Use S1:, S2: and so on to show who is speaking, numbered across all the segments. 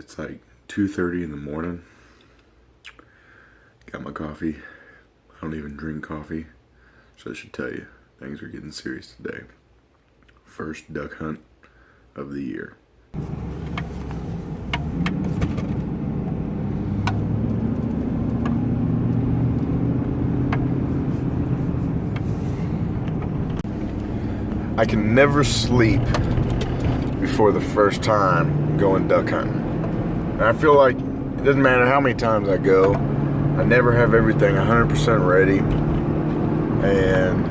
S1: It's like 2:30 in the morning. Got my coffee. I don't even drink coffee, so I should tell you, things are getting serious today. First duck hunt of the year. I can never sleep before the first time going duck hunting. And I feel like it doesn't matter how many times I go, I never have everything 100% ready. And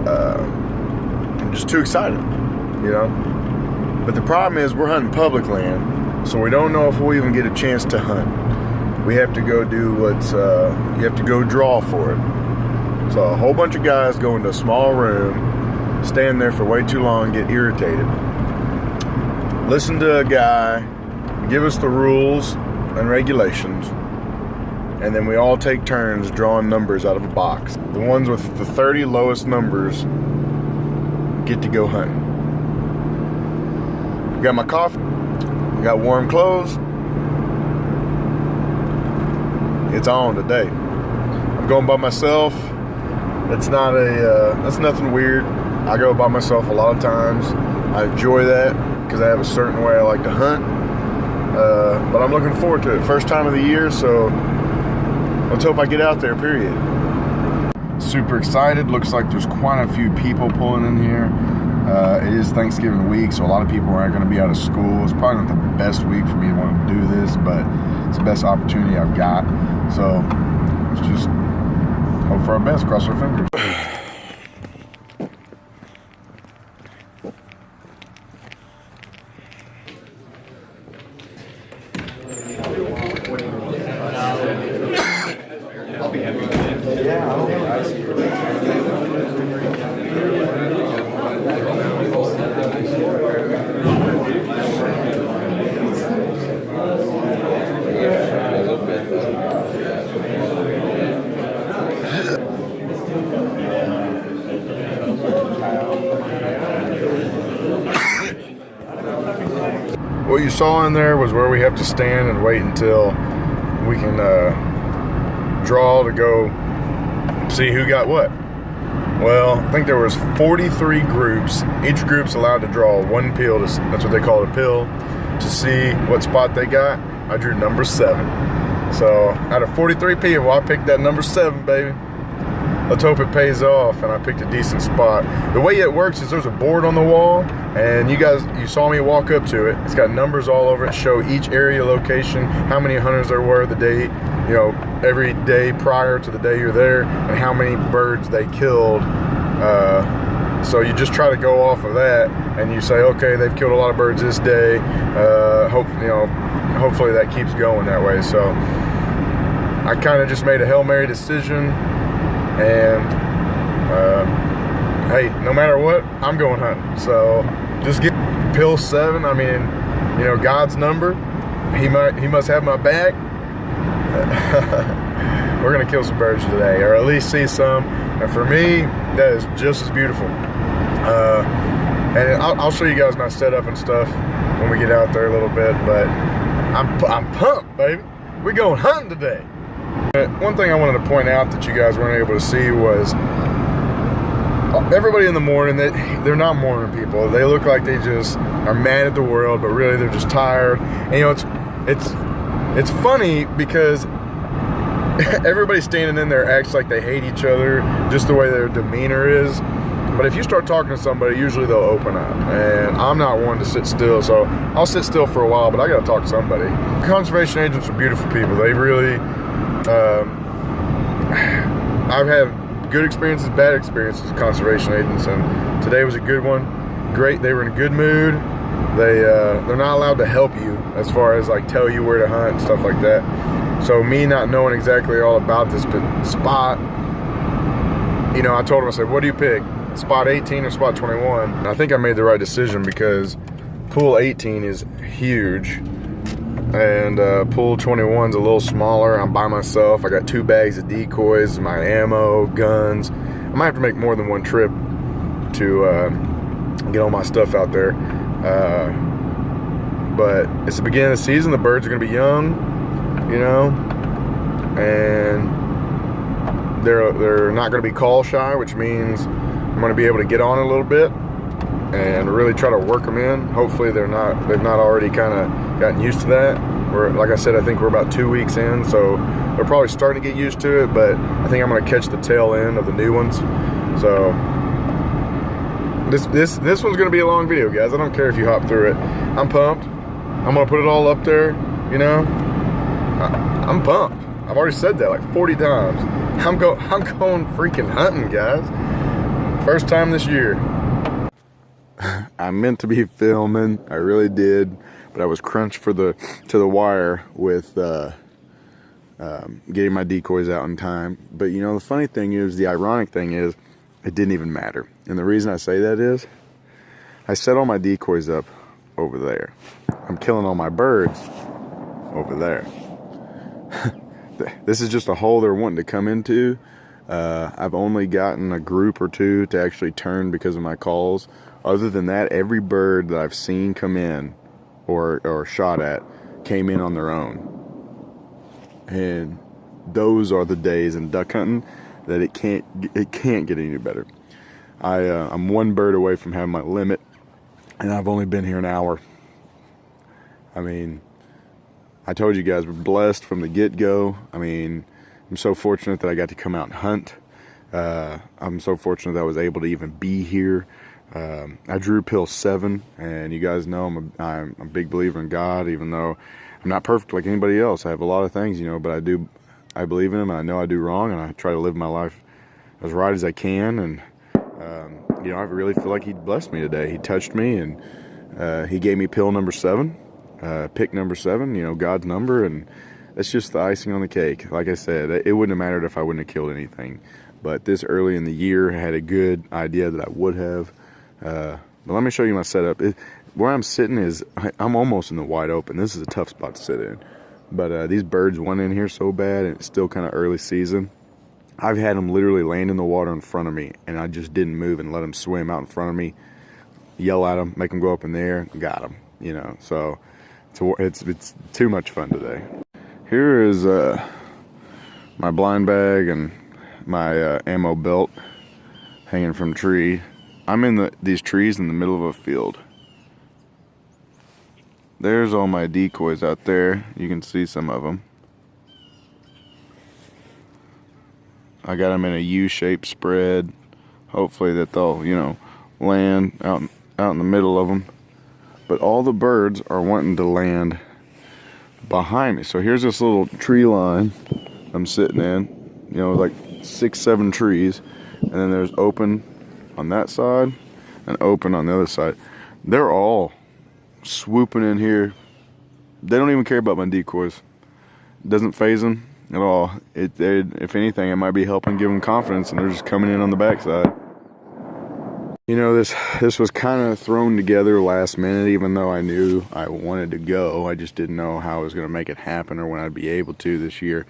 S1: I'm just too excited, you know? But the problem is we're hunting public land, so we don't know if we'll even get a chance to hunt. We have to go do what's, you have to go draw for it. So a whole bunch of guys go into a small room, stand there for way too long, get irritated. Listen to a guy, give us the rules and regulations, and then we all take turns drawing numbers out of a box. The ones with the 30 lowest numbers get to go hunting. Got my coffee, got warm clothes. It's on today. I'm going by myself. It's not that's nothing weird. I go by myself a lot of times. I enjoy that because I have a certain way I like to hunt. But I'm looking forward to it. First time of the year, so let's hope I get out there, period. Super excited. Looks like there's quite a few people pulling in here. It is Thanksgiving week, so a lot of people aren't going to be out of school. It's probably not the best week for me to want to do this, but it's the best opportunity I've got. So let's just hope for our best, cross our fingers. What you saw in there was where we have to stand and wait until we can draw to go see who got what. Well, I think there was 43 groups. Each group's allowed to draw one pill. That's what they call a pill, to see what spot they got. I drew number 7. So out of 43 people, I picked that number 7, baby. Let's hope it pays off, and I picked a decent spot. The way it works is there's a board on the wall, and you saw me walk up to it. It's got numbers all over it, show each area location, how many hunters there were the day, you know, every day prior to the day you're there, and how many birds they killed. So you just try to go off of that, and you say, okay, they've killed a lot of birds this day. Hopefully that keeps going that way. So I kind of just made a Hail Mary decision. And hey, no matter what, I'm going hunting. So just get pill 7. I mean, you know, God's number. He must have my back. We're gonna kill some birds today, or at least see some. And for me, that is just as beautiful. And I'll show you guys my setup and stuff when we get out there a little bit. But I'm pumped, baby. We're going hunting today. One thing I wanted to point out that you guys weren't able to see was everybody in the morning, they're not morning people. They look like they just are mad at the world, but really they're just tired. And you know, it's funny because everybody standing in there acts like they hate each other, just the way their demeanor is. But if you start talking to somebody, usually they'll open up. And I'm not one to sit still, so I'll sit still for a while, but I gotta talk to somebody. Conservation agents are beautiful people. They really, I've had good experiences, bad experiences with conservation agents, and today was a good one. Great, they were in a good mood. They're not allowed to help you as far as like tell you where to hunt and stuff like that. So me not knowing exactly all about this spot, you know, I told him, I said, what do you pick? Spot 18 or spot 21? And I think I made the right decision because pool 18 is huge and pool 21 is a little smaller. I'm by myself. I got 2 bags of decoys, my ammo, guns. I might have to make more than one trip to get all my stuff out there. But it's the beginning of the season. The birds are going to be young, you know, and they're not going to be call shy, which means I'm going to be able to get on a little bit and really try to work them in. Hopefully they've not already kind of gotten used to that. Like I said, I think we're about 2 weeks in, so they're probably starting to get used to it, but I think I'm going to catch the tail end of the new ones. So this one's going to be a long video, guys. I don't care if you hop through it. I'm pumped. I'm going to put it all up there, you know. I'm pumped. I've already said that like 40 times. I'm going freaking hunting, guys. First time this year. I meant to be filming, I really did, but I was crunched to the wire with getting my decoys out in time. But you know, the funny thing is, the ironic thing is, it didn't even matter. And the reason I say that is, I set all my decoys up over there. I'm killing all my birds over there. This is just a hole they're wanting to come into. I've only gotten a group or two to actually turn because of my calls. Other than that, every bird that I've seen come in or shot at came in on their own. And those are the days in duck hunting that it can't get any better. I'm 1 bird away from having my limit, and I've only been here an hour. I mean, I told you guys, we're blessed from the get-go. I mean, I'm so fortunate that I got to come out and hunt. I'm so fortunate that I was able to even be here. I drew pill 7, and you guys know I'm a big believer in God, even though I'm not perfect like anybody else. I have a lot of things, you know, but I believe in Him, and I know I do wrong, and I try to live my life as right as I can. And you know, I really feel like He blessed me today. He touched me, and He gave me pill number 7, pick number 7, you know, God's number, and it's just the icing on the cake. Like I said, it wouldn't have mattered if I wouldn't have killed anything. But this early in the year, I had a good idea that I would have. But let me show you my setup. Where I'm sitting is, I'm almost in the wide open. This is a tough spot to sit in. But these birds went in here so bad, and it's still kind of early season. I've had them literally land in the water in front of me, and I just didn't move and let them swim out in front of me, yell at them, make them go up in the air, and got them, you know. So it's too much fun today. Here is my blind bag and my ammo belt hanging from a tree. I'm in these trees in the middle of a field. There's all my decoys out there. You can see some of them. I got them in a U-shaped spread. Hopefully that they'll, you know, land out in the middle of them. But all the birds are wanting to land behind me. So here's this little tree line I'm sitting in, you know, like 6-7 trees, and then there's open on that side and open on the other side. They're all swooping in here. They don't even care about my decoys. It doesn't faze them at all. If anything, it might be helping give them confidence, and they're just coming in on the backside. You know, this was kind of thrown together last minute, even though I knew I wanted to go. I just didn't know how I was going to make it happen or when I'd be able to this year.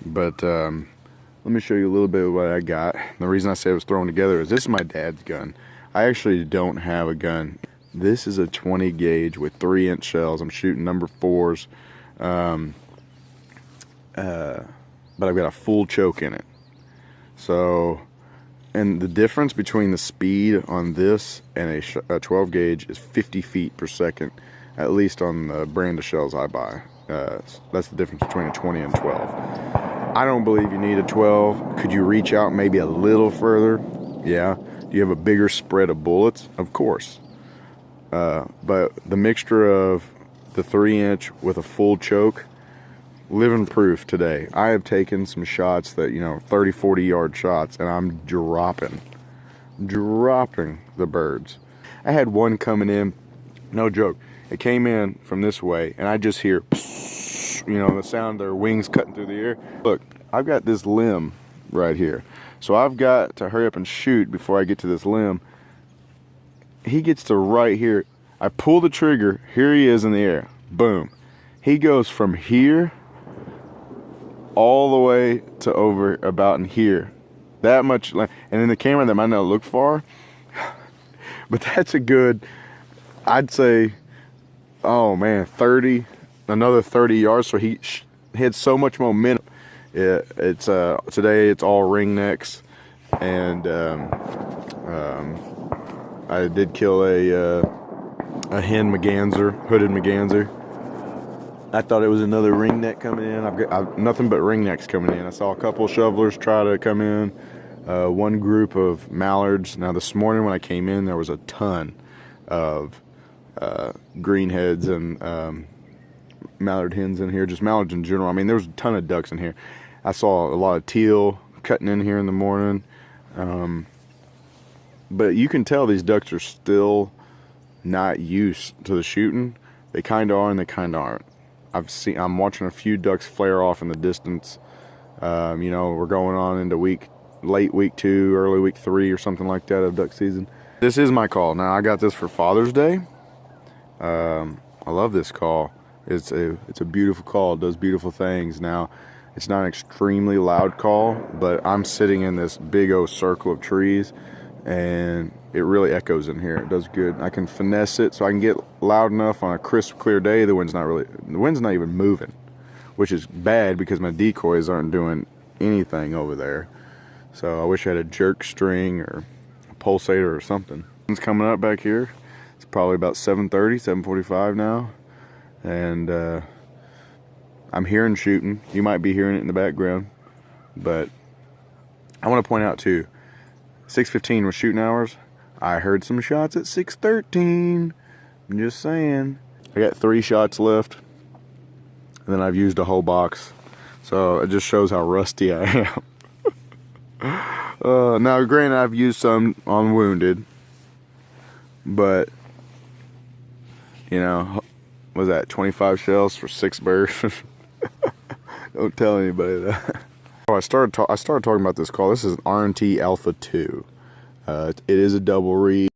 S1: But let me show you a little bit of what I got. The reason I say it was thrown together is this is my dad's gun. I actually don't have a gun. This is a 20 gauge with 3-inch shells. I'm shooting number 4s. But I've got a full choke in it. So, and the difference between the speed on this and a 12 gauge is 50 feet per second, at least on the brand of shells I buy. That's the difference between a 20 and 12. I don't believe you need a 12. Could you reach out maybe a little further? Yeah. Do you have a bigger spread of bullets? Of course. But the mixture of the 3-inch with a full choke, living proof today. I have taken some shots that, 30, 40 yard shots, and I'm dropping the birds. I had one coming in, no joke. It came in from this way, and I just hear, the sound of their wings cutting through the air. Look, I've got this limb right here. So I've got to hurry up and shoot before I get to this limb. He gets to right here. I pull the trigger. Here he is in the air. Boom. He goes from here all the way to over about in here. That much. And in the camera, that might not look far. But that's a good, I'd say, oh man, 30, another 30 yards. So he had so much momentum. It's today it's all ring necks, and I did kill a hen maganser, hooded maganser. I thought it was another ring neck coming in. I've nothing but ring necks coming in. I saw a couple shovelers try to come in. One group of mallards. Now this morning when I came in, there was a ton of greenheads and mallard hens in here, just mallards in general. I mean, there was a ton of ducks in here. I saw a lot of teal cutting in here in the morning. But you can tell these ducks are still not used to the shooting. They kind of are and they kind of aren't. I'm watching a few ducks flare off in the distance. We're going on into late week 2, early week 3 or something like that of duck season. This is my call. Now I got this for Father's Day. I love this call. It's a beautiful call. It does beautiful things. Now, it's not an extremely loud call, but I'm sitting in this big old circle of trees, and it really echoes in here. It does good. I can finesse it so I can get loud enough on a crisp, clear day. The wind's not even moving, which is bad because my decoys aren't doing anything over there. So I wish I had a jerk string or a pulsator or something. It's coming up back here. It's probably about 7:30, 7:45 now. And I'm hearing shooting. You might be hearing it in the background. But I want to point out too, 6:15 was shooting hours. I heard some shots at 6:13. I'm just saying. I got 3 shots left. And then I've used a whole box. So it just shows how rusty I am. Now granted, I've used some on wounded. But, was that 25 shells for 6 birds? Don't tell anybody that. I started talking about this call. This is an R&T Alpha 2. It is a double reed.